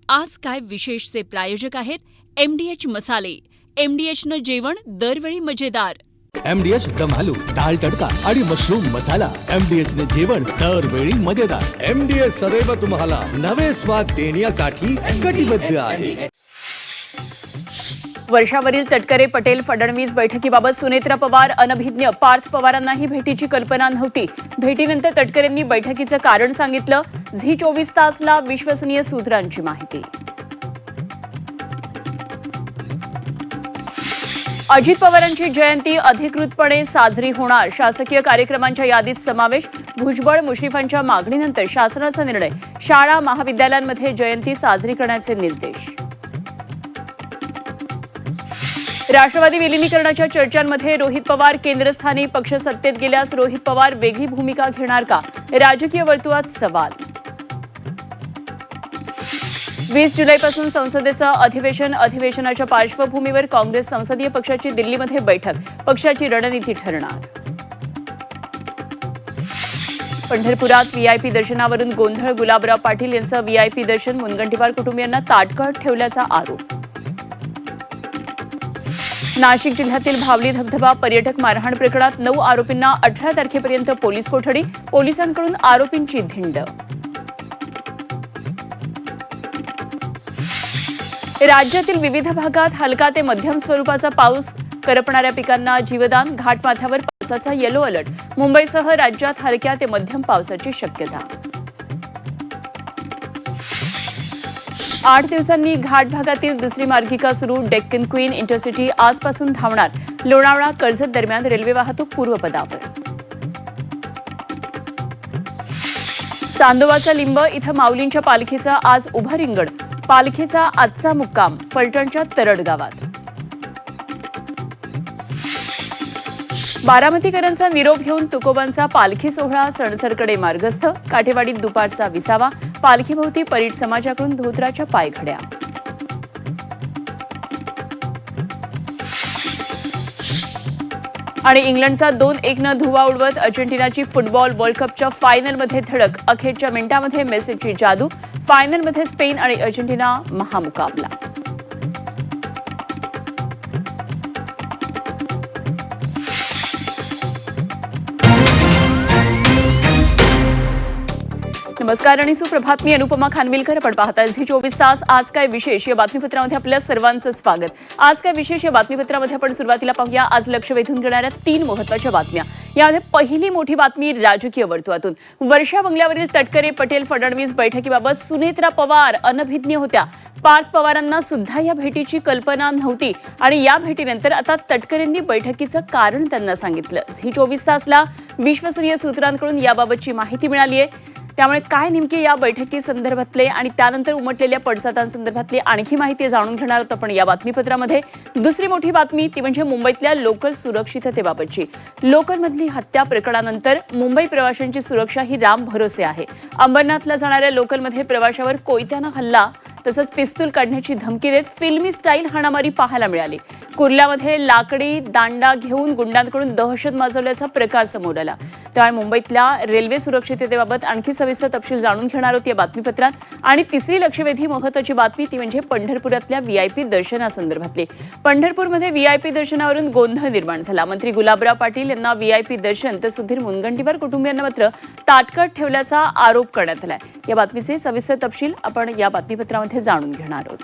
आज काय विशेषचे प्रायोजक आहेत MDH मसाले. MDHनं जेवण दरवेळी मजेदार. MDH दम आलू, दाल तडका आणि मशरूम मसाला. MDH ने जेवण दरवेळी मजेदार. MDH सदैव तुम्हाला नवे स्वाद देण्यासाठी कटिबद्ध आहे. वर्षावरील तटकरे पटेल फडणवीस बैठकीबाबत सुनेत्रा पवार अनभिज्ञ. पार्थ पवारांनाही भेटीची कल्पना नव्हती. भेटीनंतर तटकरेंनी बैठकीचं कारण सांगितलं. झी 24 तासला विश्वसनीय सूत्रांची माहिती. अजित पवारांची जयंती अधिकृतपणे साजरी होणार. शासकीय कार्यक्रमांच्या यादीत समावेश. भुजबळ मुश्रीफांच्या मागणीनंतर शासनाचा निर्णय. शाळा महाविद्यालयांमध्ये जयंती साजरी करण्याचे निर्देश. राष्ट्रवादी विलिनीकरणाच्या चर्चांमध्ये रोहित पवार केंद्रस्थानी. पक्ष सत्तेत गेल्यास रोहित पवार वेगळी भूमिका घेणार का? राजकीय वर्तुळात सवाल. 20 जुलैपासून संसदेचं अधिवेशन. अधिवेशनाच्या पार्श्वभूमीवर काँग्रेस संसदीय पक्षाची दिल्लीमध्ये बैठक. पक्षाची रणनीती ठरणार. पंढरपुरात व्हीआयपी दर्शनावरून गोंधळ. गुलाबराव पाटील यांचं व्हीआयपी दर्शन. मुनगंटीवार कुटुंबियांना ताटकळत ठेवल्याचा आरोप. नाशिक जिल्ह्यातील भावली धबधबा पर्यटक मारहाण प्रकरणात 9 आरोपींना 18 तारखेपर्यंत पोलीस कोठडी. पोलिसांकडून आरोपींची धिंड. राज्यातील विविध भागात हलका ते मध्यम स्वरूपाचा पाऊस. करपणाऱ्या पिकांना जीवदान. घाटमाथ्यावर पावसाचा येलो अलर्ट. मुंबईसह राज्यात हलक्या ते मध्यम पावसाची शक्यता. 8 दिवसांनी घाट भागातील दुसरी मार्गिका सुरू. डेक्कन क्वीन इंटरसिटी आजपासून धावणार. लोणावळा कर्जत दरम्यान रेल्वे वाहतूक पूर्वपदावर. चांदोबाचा लिंब इथं माऊलींच्या पालखीचा आज उभं रिंगण. पालखीचा आजचा मुक्काम फलटणच्या तरड गावात. बारामतीकरांचा निरोप घेऊन तुकोबांचा पालखी सोहळा सणसरकडे मार्गस्थ. काठेवाडीत दुपारचा विसावा. पालखीभोवती परीट समाजाकडून धोत्राच्या पायघड्या. आणि इंग्लंडचा 2-1 धुव्वा उडवत अर्जेंटिनाची फुटबॉल वर्ल्ड कपच्या फायनलमध्ये धडक. अखेरच्या मिनिटांमध्ये मेसीची जादू. फायनलमध्ये स्पेन आणि अर्जेंटिना महामुकाबला. नमस्कार आणि सुप्रभात. मी अनुपमा खानविलकर. आपण पाहताय झी 24 तास. आज काय विशेष या बातमीपत्रामध्ये आपल्या सर्वांचं स्वागत. आज काय विशेष या बातमीपत्रामध्ये आपण सुरुवातीला पाहूया आज लक्ष वेधून घेणाऱ्या 3 महत्त्वाच्या बातम्या. यामध्ये पहिली मोठी बातमी राजकीय वर्तुळातून. वर्षा बंगल्यावरील तटकरे पटेल फडणवीस बैठकीबाबत सुनेत्रा पवार अनभिज्ञ होत्या. पार्थ पवारांना सुद्धा या भेटीची कल्पना नव्हती आणि या भेटीनंतर आता तटकरेंनी बैठकीचं कारण त्यांना सांगितलं. झी 24 तासला विश्वसनीय सूत्रांकडून याबाबतची माहिती मिळाली आहे. त्यामुळे काय नेमके या बैठकीसंदर्भातले आणि त्यानंतर उमटलेल्या पडसादांसंदर्भातली आणखी माहिती जाणून घेणार आहोत आपण या बातमीपत्रामध्ये. दुसरी मोठी बातमी ती म्हणजे मुंबईतल्या लोकल सुरक्षिततेबाबतची. लोकलमधली हत्या प्रकरणानंतर मुंबई प्रवाशांची सुरक्षा ही राम भरोसे आहे. अंबरनाथला जाणाऱ्या लोकलमध्ये प्रवाशावर कोयत्यानं हल्ला तसंच पिस्तूल काढण्याची धमकी देत फिल्मी स्टाईल हाणामारी पाहायला मिळाली. कुर्ल्यामध्ये लाकडी दांडा घेऊन गुंडांकडून दहशत माजवल्याचा प्रकार समोर आला. त्यामुळे मुंबईतल्या रेल्वे सुरक्षिततेबाबत आणखी सविस्तर तपशील जाणून घेणार आहोत या बातमीपत्रात. आणि तिसरी लक्षवेधी महत्त्वाची बातमी ती म्हणजे पंढरपुरातल्या व्हीआयपी दर्शनासंदर्भातली. पंढरपूरमध्ये व्हीआयपी दर्शनावरून गोंधळ निर्माण झाला. मंत्री गुलाबराव पाटील यांना व्हीआयपी दर्शन तर सुधीर मुनगंटीवार कुटुंबियांना मात्र ताटकळत ठेवल्याचा आरोप करण्यात आलाय. या बातमीचे सविस्तर तपशील आपण या बातमीपत्रामध्ये जाणून घेणार आहोत.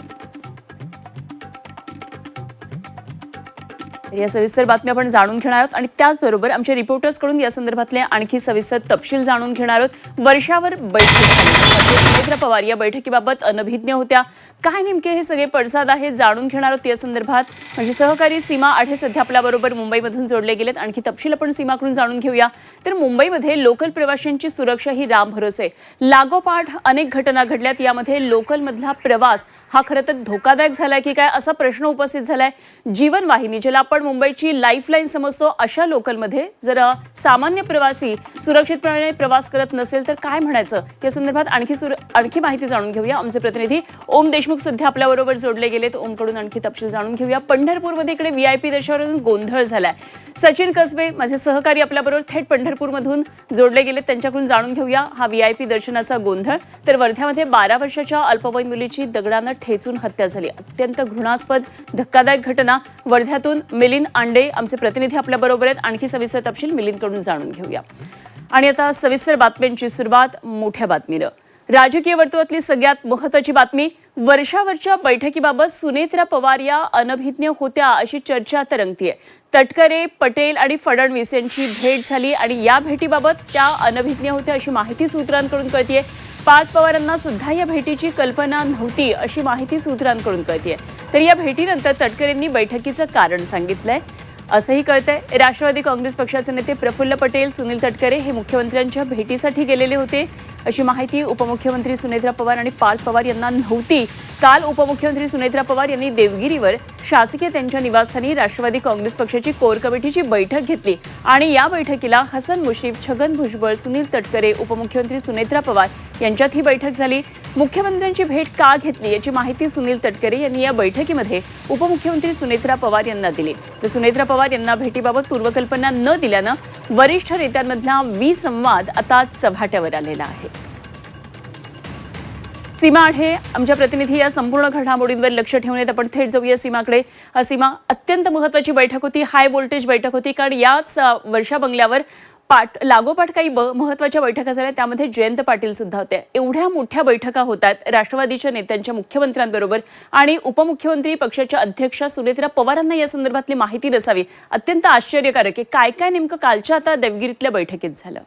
या सविस्तर बातम्या आपण जाणून घेणार आहोत आणि त्याचबरोबर आमच्या रिपोर्टर्सकडून या संदर्भातले आणखी सविस्तर तपशील जाणून घेणार आहोत. वर्षावर बैठक झाली. सुनेत्रा पवार या बैठकीबाबत अनभिज्ञ होत्या. काय नेमके हे सगळे पडसाद आहेत जाणून घेणार आहोत या संदर्भात. म्हणजे सहकारी सीमा आढे सध्या आपल्याबरोबर मुंबईमधून जोडले गेलेत. आणखी तपशील आपण सीमाकडून जाणून घेऊया. तर मुंबईमध्ये लोकल प्रवाशांची सुरक्षा ही राम भरोसे. लागोपाठ अनेक घटना घडल्यात. यामध्ये लोकलमधला प्रवास हा खरं तर धोकादायक झालाय की काय असा प्रश्न उपस्थित झालाय. जीवनवाहिनी ज्याला आपण आपण मुंबईची लाईफलाईन समजतो अशा लोकलमध्ये जर सामान्य प्रवासी सुरक्षितपणे प्रवास करत नसेल तर काय म्हणायचं, या संदर्भात आणखी माहिती जाणून घेऊया. आमचे प्रतिनिधी ओम देशमुख सध्या आपल्याबरोबर जोडले गेलेत. ओमकडून आणखी तपशील जाणून घेऊया. पंढरपूरमध्ये इकडे VIP दर्शनावरून गोंधळ झालाय. सचिन कसबे माझे सहकारी आपल्याबरोबर थेट पंढरपूरमधून जोडले गेलेत, त्यांच्याकडून जाणून घेऊया हा VIP दर्शनाचा गोंधळ. तर वर्ध्यामध्ये 12 वर्षाच्या अल्पवयीन मुलीची दगडानं ठेचून हत्या झाली. अत्यंत घृणास्पद धक्कादायक घटना. वर्ध्यातून मिलिंद आंडे आमचे प्रतिनिधी आपल्याबरोबर आहेत. आणखी सविस्तर तपशील मिलिंदकडून जाणून घेऊया. आणि आता सविस्तर बातम्यांची सुरुवात मोठ्या बातमीनं. राजकीय वर्तुळातली सगळ्यात महत्त्वाची बातमी. वर्षावरच्या बैठकीबाबत सुनेत्रा पवार या अनभिज्ञ होत्या अशी चर्चा आता रंगतीये. तटकरे, पटेल आणि फडणवीस यांची भेट झाली आणि या भेटीबाबत त्या अनभिज्ञ होत्या अशी माहिती सूत्रांकडून कळतीये. पार्थ पवारांना सुद्धा या भेटीची कल्पना नव्हती अशी माहिती सूत्रांकडून कळतीये. तर या भेटीनंतर तटकरेंनी बैठकीचं कारण सांगितलंय असंही कळतंय. राष्ट्रवादी काँग्रेस पक्षाचे नेते प्रफुल्ल पटेल, सुनील तटकरे हे मुख्यमंत्र्यांच्या भेटीसाठी गेलेले होते अशी माहिती उपमुख्यमंत्री सुनेत्रा पवार आणि पार्थ पवार यांना नव्हती. काल उपमुख्यमंत्री सुनेत्रा पवार यांनी देवगिरीवर शासकीय त्यांच्या निवासस्थानी राष्ट्रवादी काँग्रेस पक्षाची कोर कमिटीची बैठक घेतली आणि या बैठकीला हसन मुश्रीफ, छगन भुजबळ, सुनील तटकरे, उपमुख्यमंत्री सुनेत्रा पवार यांच्यात ही बैठक झाली. मुख्यमंत्र्यांची भेट का घेतली याची माहिती सुनील तटकरे यांनी या बैठकीमध्ये उपमुख्यमंत्री सुनेत्रा पवार यांना दिली. तर सुनेत्रा पवार यांना भेटीबाबत पूर्वकल्पना न दिल्यानं वरिष्ठ नेत्यांमधला विसंवाद आता चव्हाट्यावर आलेला आहे. सीमा आढे आमच्या प्रतिनिधी या संपूर्ण घडामोडींवर लक्ष ठेवून आहेत. आपण थेट जाऊया सीमाकडे. सीमा, अत्यंत महत्त्वाची बैठक होती, हाय व्होल्टेज बैठक होती, कारण याच वर्षा बंगल्यावर लागोपाठ काही महत्त्वाच्या बैठका झाल्या, त्यामध्ये जयंत पाटील सुद्धा होते. एवढ्या मोठ्या बैठका होतात राष्ट्रवादीच्या नेत्यांच्या, मुख्यमंत्र्यांबरोबर, आणि उपमुख्यमंत्री पक्षाच्या अध्यक्षा सुनेत्रा पवारांना या संदर्भातली माहिती नसावी. अत्यंत आश्चर्यकारक आहे. काय काय नेमकं कालच्या आता देवगिरीतल्या बैठकीत झालं?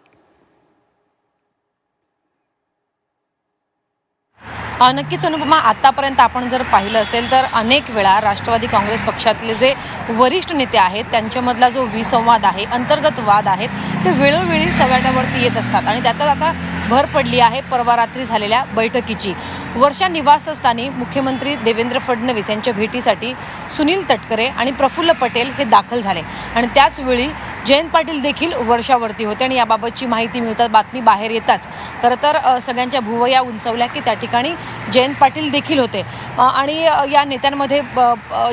नक्कीच अनुपमा, आतापर्यंत आपण जर पाहिलं असेल तर अनेक वेळा राष्ट्रवादी काँग्रेस पक्षातले जे वरिष्ठ नेते आहेत त्यांच्यामधला जो विसंवाद आहे, अंतर्गत वाद आहेत, ते वेळोवेळी चव्हाट्यावरती येत असतात. आणि त्यातच आता भर पडली आहे परवा रात्री झालेल्या बैठकीची. वर्षा निवासस्थानी मुख्यमंत्री देवेंद्र फडणवीस यांच्या भेटीसाठी सुनील तटकरे आणि प्रफुल्ल पटेल हे दाखल झाले आणि त्याचवेळी जयंत पाटील देखील वर्षावरती होते. आणि याबाबतची माहिती मिळतात, बातमी बाहेर येताच खरं तर सगळ्यांच्या भुवया उंचावल्या की त्या ठिकाणी जयंत पाटील देखील होते. आणि या नेत्यांमध्ये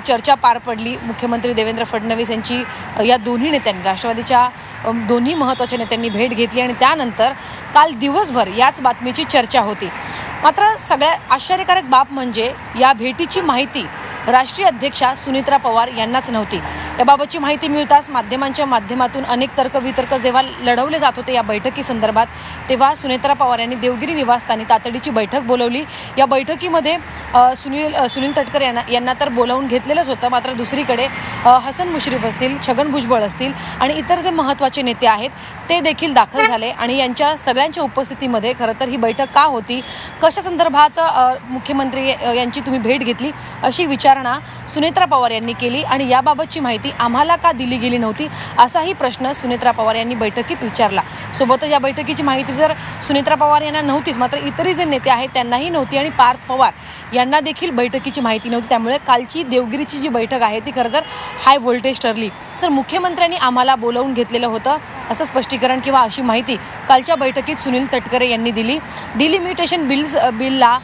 चर्चा पार पडली. मुख्यमंत्री देवेंद्र फडणवीस यांची या दोन्ही नेत्यांनी, राष्ट्रवादीच्या दोन्ही महत्त्वाच्या नेत्यांनी भेट घेतली आणि त्यानंतर काल दिवसभर याच बातमीची चर्चा होती. मात्र सगळ्यात आश्चर्यकारक बाब म्हणजे या भेटीची माहिती राष्ट्रीय अध्यक्षा सुनेत्रा पवार यांनाच नव्हती. याबाबतची माहिती मिळताच माध्यमांच्या माध्यमातून अनेक तर्कवितर्क जेव्हा लढवले जात होते या बैठकीसंदर्भात, तेव्हा सुनेत्रा पवार यांनी देवगिरी निवासस्थानी तातडीची बैठक बोलवली. या बैठकीमध्ये सुनील तटकरे यांना तर बोलावून घेतलेलंच होतं, मात्र दुसरीकडे हसन मुश्रीफ असतील, छगन भुजबळ असतील आणि इतर जे महत्त्वाचे नेते आहेत ते देखील दाखल झाले. आणि यांच्या सगळ्यांच्या उपस्थितीमध्ये खरं तर ही बैठक का होती, कशा संदर्भात मुख्यमंत्री यांची तुम्ही भेट घेतली अशी विचारणा सुनेत्रा पवार यांनी केली आणि याबाबतची माहिती आम्हाला का दिली गेली नव्हती असाही प्रश्न सुनेत्रा पवार यांनी बैठकीत विचारला. सोबतच या बैठकीची माहिती तर सुनेत्रा पवार यांना नव्हतीच, मात्र इतरही जे नेते आहेत त्यांनाही नव्हती आणि पार्थ पवार यांना देखील बैठकीची माहिती नव्हती. त्यामुळे कालची देवगिरीची जी बैठक आहे ती खरं तर हाय व्होल्टेज ठरली. तर मुख्यमंत्र्यांनी आम्हाला बोलावून घेतलेलं होतं असं स्पष्टीकरण किंवा अशी माहिती कालच्या बैठकीत सुनील तटकरे यांनी दिली. डिलिमिटेशन बिलला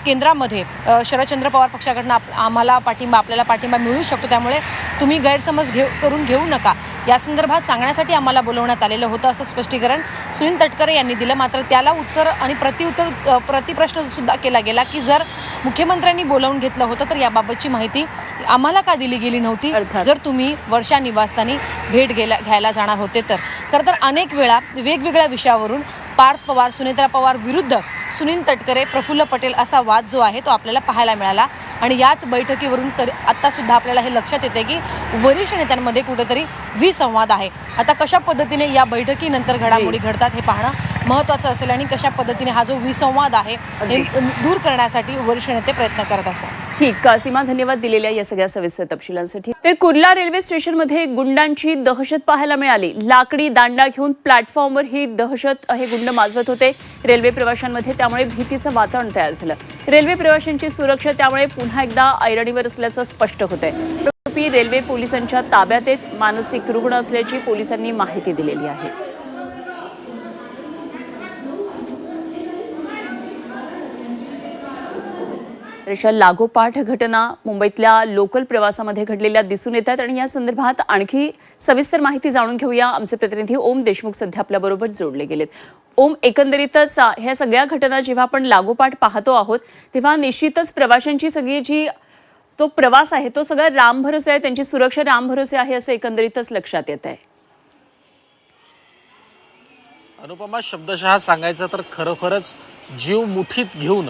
केंद्रामध्ये शरदचंद्र पवार पक्षाकडनं आपल्याला पाठिंबा मिळू शकतो, त्यामुळे तुम्ही गैरसमज करून घेऊ नका या संदर्भात सांगण्यासाठी आम्हाला बोलवण्यात आलेलं होतं असं स्पष्टीकरण सुनील तटकरे यांनी दिलं. मात्र त्याला उत्तर आणि प्रतिप्रश्न सुद्धा केला गेला की जर मुख्यमंत्र्यांनी बोलावून घेतलं होतं तर याबाबतची माहिती आम्हाला का दिली गेली नव्हती जर तुम्ही वर्षा निवासस्थानी भेट घ्यायला जाणार होते तर. खरं तर अनेक वेळा वेगवेगळ्या विषयावरून पार्थ पवार, सुनेत्रा पवार विरुद्ध सुनील तटकरे, प्रफुल्ल पटेल असा वाद जो आहे तो आपल्याला पाहायला मिळाला. आणि याच बैठकीवरून तर आता सुद्धा आपल्याला हे लक्षात येते की वरिष्ठ नेत्यांमध्ये कुठेतरी विसंवाद आहे. आता कशा पद्धतीने या बैठकीनंतर घडामोडी घडतात हे पाहणं महत्त्वाचं असेल आणि कशा पद्धतीने हा जो विसंवाद आहे हे दूर करण्यासाठी वरिष्ठ नेते प्रयत्न करत असतात. ठीक, सीमा, धन्यवाद दिलेल्या या सगळ्या सविस्तर तपशिलांसाठी. तर कुर्ला रेल्वे स्टेशनमध्ये गुंडांची दहशत पाहायला मिळाली. लाकडी दांडा घेऊन प्लॅटफॉर्मवर ही दहशत हे गुंड माजवत होते रेल्वे प्रवाशांमध्ये, त्यामुळे भीतीचं वातावरण तयार झालं. रेल्वे प्रवाशांची सुरक्षा त्यामुळे पुन्हा एकदा ऐरणीवर असल्याचं स्पष्ट होतंय. आरोपी रेल्वे पोलिसांच्या ताब्यात आहेत. मानसिक रुग्ण असल्याची पोलिसांनी माहिती दिलेली आहे. अशा लागोपाठ घटना मुंबईतल्या लोकल प्रवासामध्ये घडलेल्या दिसून येतात आणि या संदर्भात आणखी सविस्तर माहिती जाणून घेऊया. आमचे प्रतिनिधी ओम देशमुख सध्या आपल्याबरोबर जोडले गेलेत. ओम, एकंदरीतच ह्या सगळ्या घटना जेव्हा आपण लागोपाठ पाहतो आहोत तेव्हा निश्चितच प्रवाशांची सगळी जी तो प्रवास आहे तो सगळा रामभरोसे आहे, त्यांची सुरक्षा रामभरोसे आहे असं एकंदरीतच लक्षात येत आहे. अनुपमा, शब्दशः सांगायचं तर खरोखरच जीव मुठीत घेऊन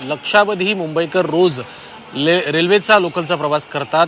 लक्षावधी मुंबईकर रोज रेल्वेचा लोकलचा प्रवास करतात.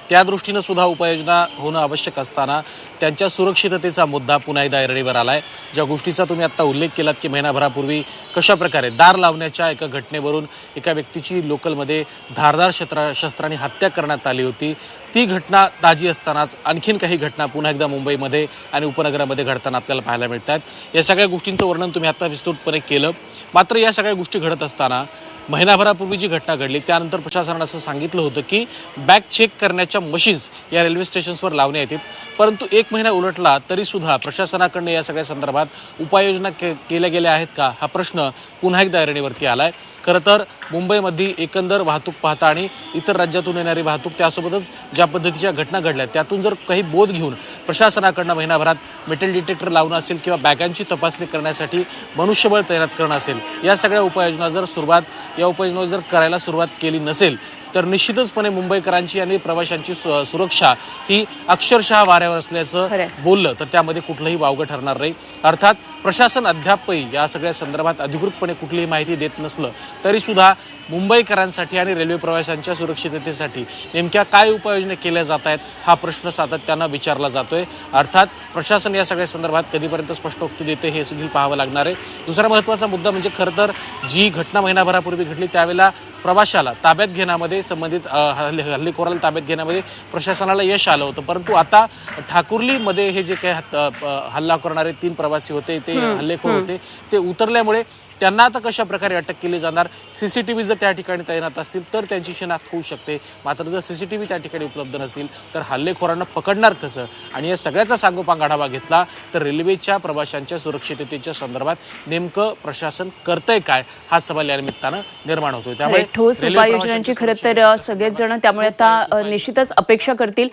त्या दृष्टीनं सुद्धा उपाययोजना होणं आवश्यक असताना त्यांच्या सुरक्षिततेचा मुद्दा पुन्हा एकदा ऐरणीवर आलाय. ज्या गोष्टीचा तुम्ही आता उल्लेख केलात की महिनाभरापूर्वी कशा प्रकारे दार लावण्याच्या एका घटनेवरून एका व्यक्तीची लोकलमध्ये धारदार शस्त्राने हत्या करण्यात आली होती, ती घटना ताजी असतानाच आणखीन काही घटना पुन्हा एकदा मुंबईमध्ये आणि उपनगरामध्ये घडताना आपल्याला पाहायला मिळतात. या सगळ्या गोष्टींचं वर्णन तुम्ही आता विस्तृतपणे केलं. मात्र या सगळ्या गोष्टी घडत असताना महिनाभरापूर्वी जी घटना घडली त्यानंतर प्रशासनानं असं सांगितलं होतं की बॅग चेक करण्याच्या मशीन्स या रेल्वे स्टेशन्सवर लावण्यात येतील. परंतु एक महिना उलटला तरी सुद्धा प्रशासनाकडनं या सगळ्या संदर्भात उपाययोजना केल्या गेल्या आहेत का, हा प्रश्न पुन्हा एकदा ऐरणीवरती आलाय. खरं तर मुंबईमध्ये एकंदर वाहतूक पाहता आणि इतर राज्यातून येणारी वाहतूक त्यासोबतच ज्या पद्धतीच्या घटना घडल्या त्यातून जर काही बोध घेऊन प्रशासनाकडनं महिनाभरात मेटल डिटेक्टर लावणं असेल किंवा बॅगांची तपासणी करण्यासाठी मनुष्यबळ तैनात करणं असेल, या सगळ्या उपाययोजना जर करायला सुरुवात केली नसेल तर निश्चितचपणे मुंबईकरांची आणि प्रवाशांची सुरक्षा ही अक्षरशः वाऱ्यावर असल्याचं बोललं तर त्यामध्ये कुठलंही वावगं ठरणार नाही. अर्थात प्रशासन अद्यापही या सगळ्या संदर्भात अधिकृतपणे कुठलीही माहिती देत नसलं तरी सुद्धा मुंबईकरांसाठी आणि रेल्वे प्रवाशांच्या सुरक्षिततेसाठी नेमक्या काय उपाययोजना केल्या जात आहेत हा प्रश्न सातत्यानं विचारला जातोय. अर्थात प्रशासन या सगळ्या संदर्भात कधीपर्यंत स्पष्टोक्ती देते हे देखील पाहावं लागणार आहे. दुसरा महत्त्वाचा मुद्दा म्हणजे खरं तर जी घटना महिनाभरापूर्वी घडली त्यावेळेला प्रवाशाला ताब्यात घेण्यामध्ये संबंधित हल्लेखोराला ताब्यात घेण्यामध्ये प्रशासनाला यश आलं होतं. परंतु आता ठाकुर्लीमध्ये हे जे काही हल्ला करणारे 3 प्रवासी होते, ते हल्लेखोर होते, ते उतरल्यामुळे त्यांना आता कशा प्रकारे अटक केली जाणार, सीसीटीव्ही जर त्या ठिकाणी तैनात असतील तर त्यांची शिनाख्त होऊ शकते. मात्र जर सीसीटीव्ही त्या ठिकाणी उपलब्ध नसतील तर हल्लेखोरांना पकडणार कसं, आणि या सगळ्याचा सांगोपांग आढावा घेतला तर रेल्वेच्या प्रवाशांच्या सुरक्षिततेच्या संदर्भात नेमकं प्रशासन करतंय काय हा सवाल या निमित्तानं निर्माण होतोय. त्यामुळे ठोस उपाययोजनांची खरं तर सगळेच जण त्यामुळे आता निश्चितच अपेक्षा करतील.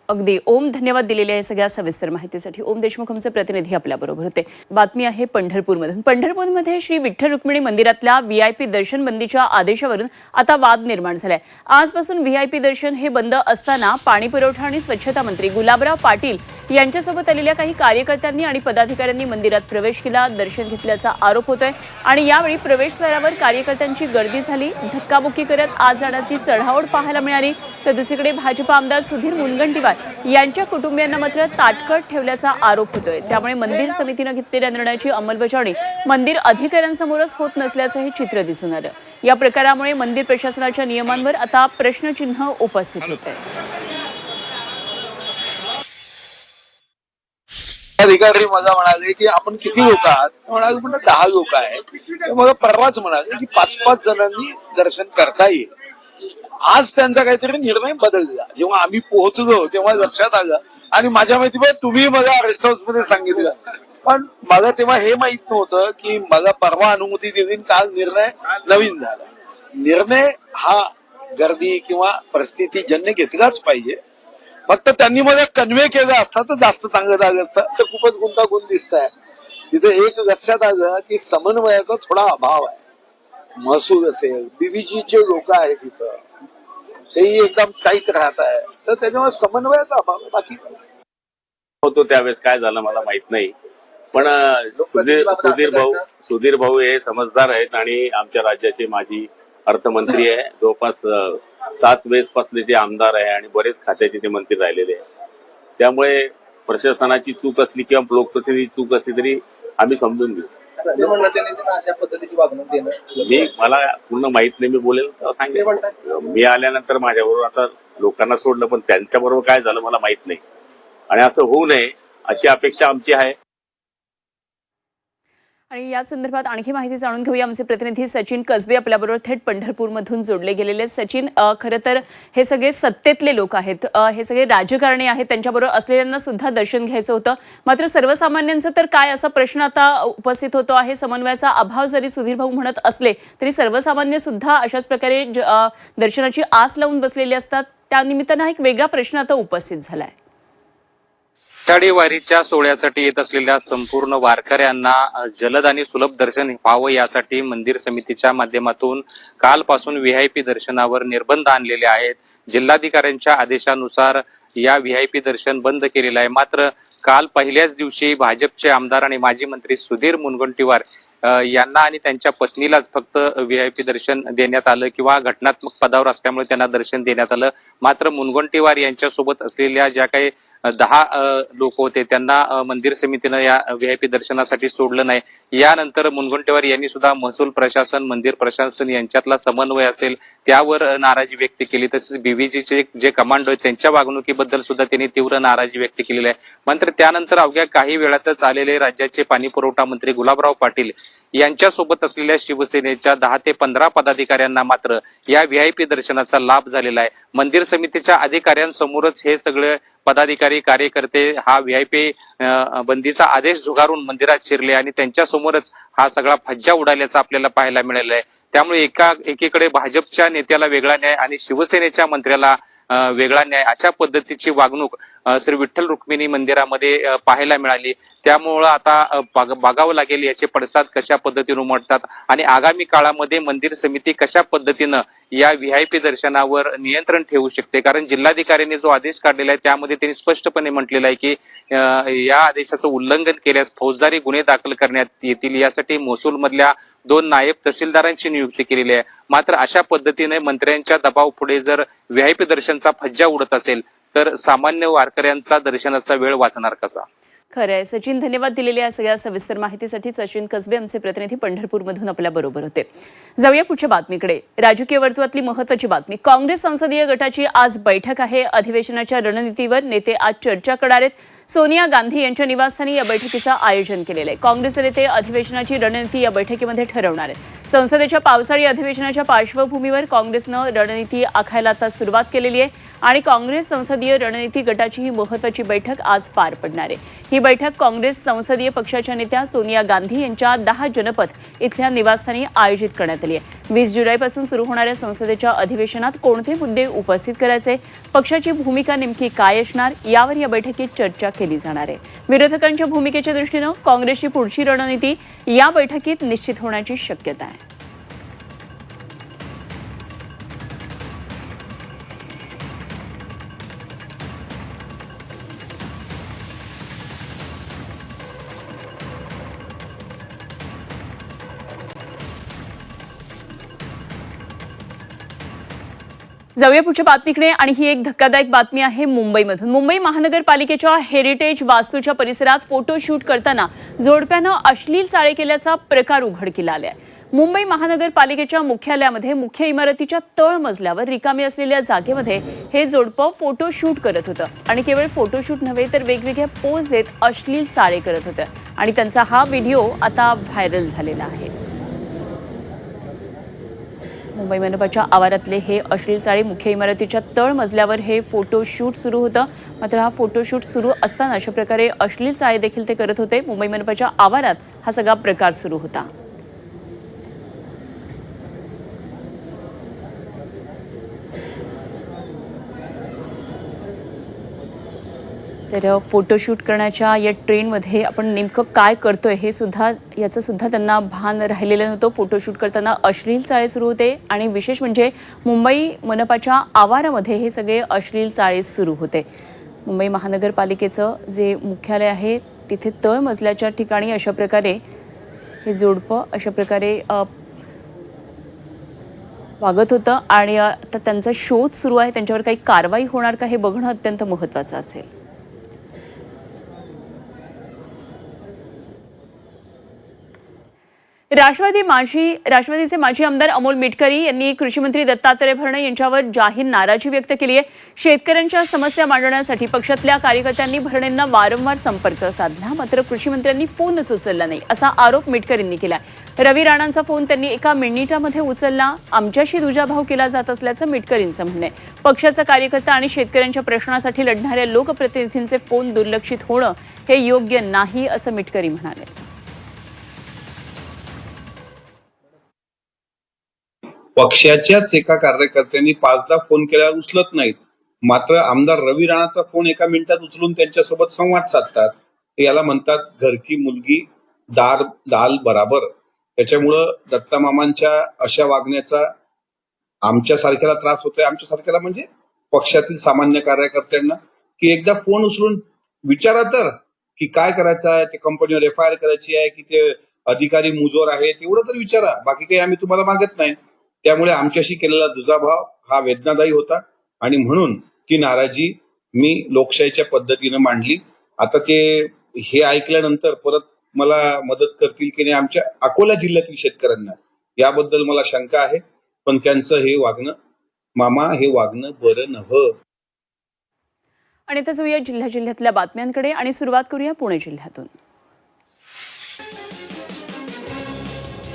अगदी ओम, धन्यवाद दिलेल्या या सगळ्या सविस्तर माहितीसाठी. ओम देशमुख आमचे प्रतिनिधी आपल्या बरोबर होते. बातमी आहे पंढरपूरमधून. पंढरपूरमध्ये श्री विठ्ठल रुक्मिणी मंदिरातल्या व्हीआयपी दर्शन बंदीच्या आदेशावरून आता वाद निर्माण झालाय. आजपासून व्हीआयपी दर्शन हे बंद असताना पाणी पुरवठा आणि स्वच्छता मंत्री गुलाबराव पाटील यांच्यासोबत आलेल्या काही कार्यकर्त्यांनी आणि पदाधिकाऱ्यांनी मंदिरात प्रवेश केला, दर्शन घेतल्याचा आरोप होतोय आणि यावेळी प्रवेशद्वारावर कार्यकर्त्यांची गर्दी झाली, धक्काबुक्की करत आत जाण्याची चढाओढ पाहायला मिळाली. तर दुसरीकडे भाजपा आमदार सुधीर मुनगंटीवार यांच्या कुटुंबियांना मात्र ताटकळत ठेवल्याचा आरोप होतोय. त्यामुळे मंदिर समितीनं घेतलेल्या निर्णयाची अंमलबजावणी मंदिर अधिकाऱ्यांसमोरच होत नसल्याचं हे चित्र दिसून आलं. या प्रकारामुळे मंदिर प्रशासनाच्या नियमांवर आता प्रश्नचिन्ह उपस्थित होत आहे. अधिकारी मला म्हणाले की आपण किती लोक आहात, म्हणाले म्हणजे 10 लोक आहेत. मला परवाच म्हणाले की 5-5 जणांनी दर्शन करता येईल. आज त्यांचा काहीतरी निर्णय बदलला. जेव्हा आम्ही पोहोचलो तेव्हा लक्षात आलं आणि माझ्या माहितीमुळे तुम्ही मला रेस्ट हाऊस मध्ये सांगितलं, पण मला तेव्हा हे माहित नव्हतं की मला परवा अनुमती दिली, काल निर्णय नवीन झाला. निर्णय हा गर्दी किंवा परिस्थितीजन्य घेतलाच पाहिजे. फक्त त्यांनी मला कन्वे केलं असतं तर जास्त चांगलं झालं असतं. तर खूपच गुंतागुंत दिसत आहे. तिथे एक लक्षात आलं की समन्वयाचा थोडा अभाव आहे. महसूल असेल, बीव्हीजीचे लोक आहेत तिथं, तेही एकदम टाईट राहत आहे. तर त्याच्यामुळे समन्वयाचा अभाव आहे, बाकी काय होतो. त्यावेळेस काय झालं मला माहित नाही, पण सुधीर भाऊ हे समजदार आहेत आणि आमच्या राज्याचे माजी अर्थमंत्री आहे. जवळपास 7 वेळेस पासले ते आमदार आहे आणि बरेच खात्याचे ते मंत्री राहिलेले आहे. त्यामुळे प्रशासनाची चूक असली किंवा लोकप्रतिनिधी चूक असली तरी आम्ही समजून घेऊ. अशा पद्धतीची वागणूक देणं मला पूर्ण माहित नाही, मी बोलेल सांगेल. मी आल्यानंतर माझ्याबरोबर आता लोकांना सोडलं, पण त्यांच्याबरोबर काय झालं मला माहित नाही आणि असं होऊ नये अशी अपेक्षा आमची आहे. आणि या संदर्भात आणखी माहिती जाणून घेऊया. आमचे प्रतिनिधी सचिन कसबे आपल्याबरोबर थेट पंढरपूरमधून जोडले गेलेले. सचिन, खरं तर हे सगळे सत्तेतले लोक आहेत, हे सगळे राजकारणी आहेत, त्यांच्याबरोबर असलेल्यांना सुद्धा दर्शन घ्यायचं होतं. मात्र सर्वसामान्यांचं तर काय असा प्रश्न आता उपस्थित होतो आहे. समन्वयाचा अभाव जरी सुधीर भाऊ म्हणत असले तरी सर्वसामान्य सुद्धा अशाच प्रकारे दर्शनाची आस लावून बसलेली असतात. त्यानिमित्तानं एक वेगळा प्रश्न आता उपस्थित झालाय. आषाढी वारीच्या सोहळ्यासाठी येत असलेल्या संपूर्ण वारकऱ्यांना जलद आणि सुलभ दर्शन व्हावं यासाठी मंदिर समितीच्या माध्यमातून कालपासून व्हीआयपी दर्शनावर निर्बंध आणलेले आहेत. जिल्हाधिकाऱ्यांच्या आदेशानुसार या व्हीआयपी दर्शन बंद केलेलं आहे. मात्र काल पहिल्याच दिवशी भाजपचे आमदार आणि माजी मंत्री सुधीर मुनगंटीवार यांना आणि त्यांच्या पत्नीलाच फक्त व्हीआयपी दर्शन देण्यात आलं किंवा घटनात्मक पदावर असल्यामुळे त्यांना दर्शन देण्यात आलं. मात्र मुनगंटीवार यांच्यासोबत असलेल्या ज्या काही 10 लोक होते त्यांना मंदिर समितीनं या व्हीआयपी दर्शनासाठी सोडलं नाही. यानंतर मुनगंटीवार यांनी सुद्धा महसूल प्रशासन, मंदिर प्रशासन यांच्यातला समन्वय असेल त्यावर नाराजी व्यक्त केली. तसेच बीव्हीजीचे जे कमांडो आहेत त्यांच्या वागणुकीबद्दल सुद्धा त्यांनी तीव्र नाराजी व्यक्त केलेली आहे. मात्र त्यानंतर अवघ्या काही वेळातच आलेले राज्याचे पाणी पुरवठा मंत्री गुलाबराव पाटील यांच्यासोबत असलेल्या शिवसेनेच्या 10 ते 15 पदाधिकाऱ्यांना मात्र या व्हीआयपी दर्शनाचा लाभ झालेला आहे. मंदिर समितीच्या अधिकाऱ्यांसमोरच हे सगळे पदाधिकारी कार्यकर्ते हा व्हीआयपी बंदीचा आदेश झुगारून मंदिरात शिरले आणि त्यांच्या समोरच हा सगळा फज्जा उडाल्याचा आपल्याला पाहायला मिळालेला आहे. त्यामुळे एकीकडे भाजपच्या नेत्याला वेगळा न्याय आणि शिवसेनेच्या मंत्र्याला वेगळा न्याय अशा पद्धतीची वागणूक श्री विठ्ठल रुक्मिणी मंदिरामध्ये पाहायला मिळाली. त्यामुळं आता बघावं लागेल याचे पडसाद कशा पद्धतीने उमटतात आणि आगामी काळामध्ये मंदिर समिती कशा पद्धतीनं या व्हीआयपी दर्शनावर नियंत्रण ठेवू शकते. कारण जिल्हाधिकाऱ्यांनी जो आदेश काढलेला आहे त्यामध्ये त्यांनी स्पष्टपणे म्हटलेलं आहे की या आदेशाचं उल्लंघन केल्यास फौजदारी गुन्हे दाखल करण्यात येतील. यासाठी महसूल मधल्या 2 नायब तहसीलदारांची नियुक्ती केलेली आहे. मात्र अशा पद्धतीने मंत्र्यांच्या दबाव पुढे जर व्हीआयपी दर्शनचा फज्जा उडत असेल तर सामान्य वारकऱ्यांचा दर्शनाचा वेळ वाचणार कसा? खरं आहे. सचिन, धन्यवाद दिलेल्या सगळ्या सविस्तर माहितीसाठी. सचिन कसबे आमचे प्रतिनिधी पंढरपूरमधून आपल्या बरोबर होते. जाऊया पुढच्या बातमीकडे. राजकीय वर्तुळातली महत्त्वाची बातमी. काँग्रेस संसदीय गटाची आज बैठक आहे. अधिवेशनाच्या रणनीतीवर नेते आज चर्चा करणार आहेत. सोनिया गांधी यांच्या निवासस्थानी या बैठकीचं आयोजन केलेलं आहे. काँग्रेस नेते अधिवेशनाची रणनीती या बैठकीमध्ये ठरवणार आहेत. संसदेच्या पावसाळी अधिवेशनाच्या पार्श्वभूमीवर काँग्रेसनं रणनीती आखायला आता सुरुवात केलेली आहे आणि काँग्रेस संसदीय रणनीती गटाची ही महत्त्वाची बैठक आज पार पडणार आहे. ही बैठक काँग्रेस संसदीय पक्षाच्या नेत्या सोनिया गांधी यांच्या 10 जनपथ इथल्या निवासस्थानी आयोजित करण्यात आली आहे. 20 जुलैपासून सुरू होणाऱ्या संसदेच्या अधिवेशनात कोणते मुद्दे उपस्थित करायचे, पक्षाची भूमिका नेमकी काय असणार यावर या बैठकीत चर्चा केली जाणार आहे. विरोधकांच्या भूमिकेच्या दृष्टीनं काँग्रेसची पुढची रणनीती या बैठकीत निश्चित होण्याची शक्यता आहे. जाऊया पुढच्या बातमीकडे आणि ही एक धक्कादायक बातमी आहे मुंबईमधून. मुंबई महानगरपालिकेच्या हेरिटेज वास्तूच्या परिसरात फोटोशूट करताना जोडप्यानं अश्लील चाळे केल्याचा प्रकार उघडकीला आलाय. मुंबई महानगरपालिकेच्या मुख्यालयामध्ये मुख्य इमारतीच्या तळमजल्यावर रिकामी असलेल्या जागेमध्ये हे जोडपं फोटोशूट करत होतं आणि केवळ फोटोशूट नव्हे तर वेगवेगळ्या पोज देत अश्लील चाळे करत होतं आणि त्यांचा हा व्हिडिओ आता व्हायरल झालेला आहे. मुंबई मनपाच्या आवारातले हे अश्लील चाळे मुख्य इमारतीच्या तळमजल्यावर हे फोटोशूट सुरू होतं. मात्र हा फोटोशूट सुरू असताना अशा प्रकारे अश्लील चाळे देखील ते करत होते. मुंबई मनपाच्या आवारात हा सगळा प्रकार सुरू होता. तर फोटोशूट करण्याच्या या ट्रेंडमध्ये आपण नेमकं काय करतोय हे सुद्धा याचं सुद्धा त्यांना भान राहिलेलं नव्हतं. फोटोशूट करताना अश्लील चाळे सुरू होते आणि विशेष म्हणजे मुंबई मनपाच्या आवारामध्ये हे सगळे अश्लील चाळे सुरू होते. मुंबई महानगरपालिकेचं जे मुख्यालय आहे तिथे तळमजल्याच्या ठिकाणी अशा प्रकारे हे जोडपं अशा प्रकारे वागत होतं आणि आता त्यांचा शोध सुरू आहे. त्यांच्यावर काही कारवाई होणार का हे बघणं अत्यंत महत्त्वाचं असेल. राष्ट्रवादीचे माजी आमदार अमोल मिटकरी यांनी कृषी मंत्री दत्तात्रय भरणे यांच्यावर जाहीर नाराजी व्यक्त केली आहे. शेतकऱ्यांच्या समस्या मांडण्यासाठी पक्षातल्या कार्यकर्त्यांनी भरणेंना वारंवार संपर्क साधला, मात्र कृषी मंत्र्यांनी फोनच उचलला नाही असा आरोप मिटकरींनी केला. रवी राणांचा फोन त्यांनी एका मिनिटामध्ये उचलला. आमच्याशी दुजाभाव केला जात असल्याचं मिटकरींचं म्हणणं आहे. पक्षाचा कार्यकर्ता आणि शेतकऱ्यांच्या प्रश्नासाठी लढणाऱ्या लोकप्रतिनिधींचे फोन दुर्लक्षित होणं हे योग्य नाही असं मिटकरी म्हणाले. पक्षाच्याच एका कार्यकर्त्यांनी 5दा फोन केल्यावर उचलत नाहीत, मात्र आमदार रवी राणाचा फोन एका मिनिटात उचलून त्यांच्यासोबत संवाद साधतात. याला म्हणतात घर की मुलगी दाल बराबर. त्याच्यामुळं दत्ता मामांच्या अशा वागण्याचा आमच्यासारख्याला त्रास होतोय. आमच्यासारख्याला म्हणजे पक्षातील सामान्य कार्यकर्त्यांना, की एकदा फोन उचलून विचारा तर की काय करायचं आहे, ते कंपनीवर FIR करायची आहे की ते अधिकारी मुजोर आहेत, एवढं तर विचारा. बाकी काही आम्ही तुम्हाला मागत नाही. त्यामुळे आमच्याशी केलेला दुजाभाव हा वेदनादायी होता आणि म्हणून ती नाराजी मी लोकशाहीच्या पद्धतीनं मांडली. आता ते हे ऐकल्यानंतर परत मला मदत करतील की नाही आमच्या अकोला जिल्ह्यातील शेतकऱ्यांना, याबद्दल मला शंका आहे. पण त्यांचं हे वागणं बरं नव्हतं. आणि आता जाऊया जिल्ह्यातल्या बातम्यांकडे आणि सुरुवात करूया पुणे जिल्ह्यातून.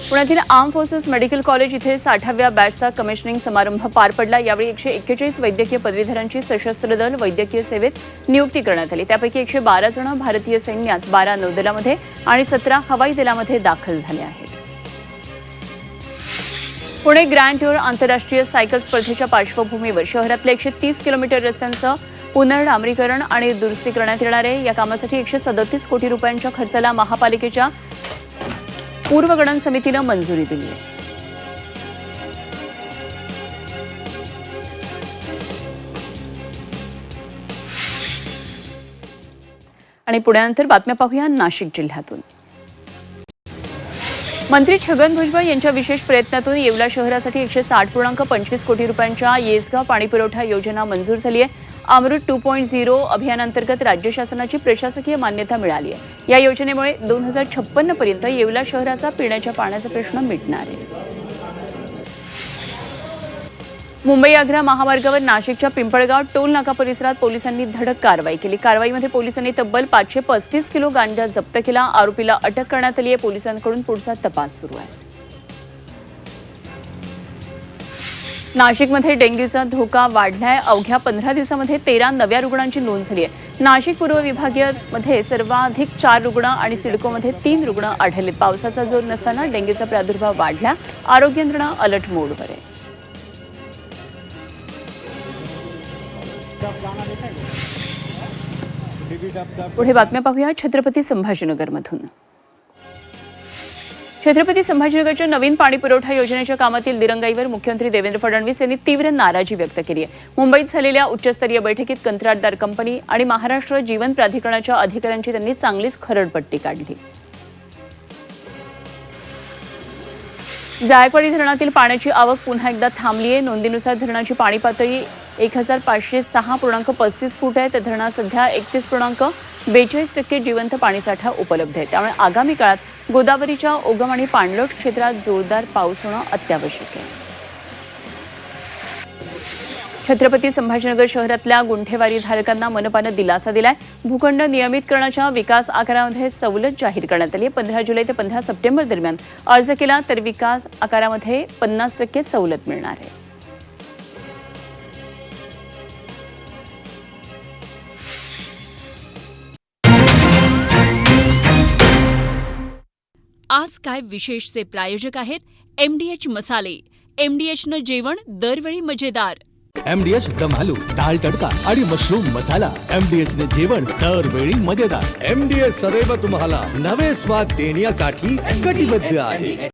पुण्यातील आर्म फोर्सेस मेडिकल कॉलेज इथे 60व्या बॅचचा कमिशनिंग समारंभ पार पडला. यावेळी 141 वैद्यकीय पदवीधरांची सशस्त्र दल वैद्यकीय सेवेत नियुक्ती करण्यात आली. त्यापैकी 112 जण भारतीय सैन्यात, 12 नौदलामध्ये आणि 17 हवाई दलामध्ये दाखल झाले आहेत. पुणे ग्रँड टूर आंतरराष्ट्रीय सायकल स्पर्धेच्या पार्श्वभूमीवर शहरातल्या 130 किलोमीटर रस्त्यांचं पुनर्डांबरीकरण आणि दुरुस्ती करण्यात येणार आहे. या कामासाठी 137 कोटी रुपयांच्या खर्चाला महापालिकेच्या पूर्वगणन समितीनं मंजुरी दिली आहे. आणि पुण्यानंतर बातम्या पाहूया नाशिक जिल्ह्यातून. मंत्री छगन भुजबळ यांच्या विशेष प्रयत्नातून येवला शहरासाठी 160.25 कोटी रुपयांच्या येसगाव पाणीपुरवठा योजना मंजूर झाली आहे. अमृत 2.0 अभियानांतर्गत राज्य शासनाची प्रशासकीय मान्यता मिळाली आहे. या योजनेमुळे 2056 पर्यंत येवला शहराचा पिण्याच्या पाण्याचा प्रश्न मिटणार आहे. मुंबई आग्रा महामार्गावर नाशिकच्या पिंपळगाव टोल नाका परिसरात पोलिसांनी धडक कारवाई केली. कारवाईमध्ये पोलिसांनी तब्बल 535 किलो गांजा जप्त केला. आरोपीला अटक करण्यात आली आहे. पोलिसांकडून पुढचा तपास सुरू आहे. नाशिकमध्ये डेंग्यूचा धोका वाढलाय. अवघ्या 15 दिवसामध्ये 13 नव्या रुग्णांची नोंद झाली आहे. नाशिक पूर्व विभागामध्ये सर्वाधिक 4 रुग्ण आणि सिडकोमध्ये 3 रुग्ण आढळले. पावसाचा जोर नसताना डेंग्यूचा प्रादुर्भाव वाढला. आरोग्य यंत्रणा अलर्ट मोडवर आहे. पुढे बातम्या पाहूया छत्रपती संभाजीनगरमधून. छत्रपती संभाजीनगरच्या नवीन पाणीपुरवठा योजनेच्या कामातील दिरंगाईवर मुख्यमंत्री देवेंद्र फडणवीस यांनी तीव्र नाराजी व्यक्त केली आहे. मुंबईत झालेल्या उच्चस्तरीय बैठकीत कंत्राटदार कंपनी आणि महाराष्ट्र जीवन प्राधिकरणाच्या अधिकाऱ्यांची त्यांनी चांगलीच खरडपट्टी काढली. जायकवाडी धरणातील पाण्याची आवक पुन्हा एकदा थांबली आहे. नोंदीनुसार धरणाची पाणी पातळी 1506.35 फूट आहे. तर धरणात सध्या 31.42% जिवंत पाणीसाठा उपलब्ध आहे. त्यामुळे आगामी काळात गोदावरीच्या ओगम आणि पाणलोट क्षेत्रात जोरदार पाऊस होणं अत्यावश्यक आहे. छत्रपती संभाजीनगर शहरातल्या गुंठेवारी धारकांना मनपानं दिलासा दिलाय. भूखंड नियमितकरणाच्या विकास आकारामध्ये सवलत जाहीर करण्यात आली. 15 जुलै ते 15 सप्टेंबर दरम्यान अर्ज केला तर विकास आकारामध्ये 50% सवलत मिळणार आहे. आज काय विशेषचे प्रायोजक आहेत MDH मसाले. MDHनं जेवण दरवेळी मजेदार. MDH दम आलू, डाळ तडका आणि मशरूम मसाला. MDH ने जेवण दरवेळी मजेदार. MDH सदैव तुम्हाला नवे स्वाद देण्यासाठी कटिबद्ध आहे.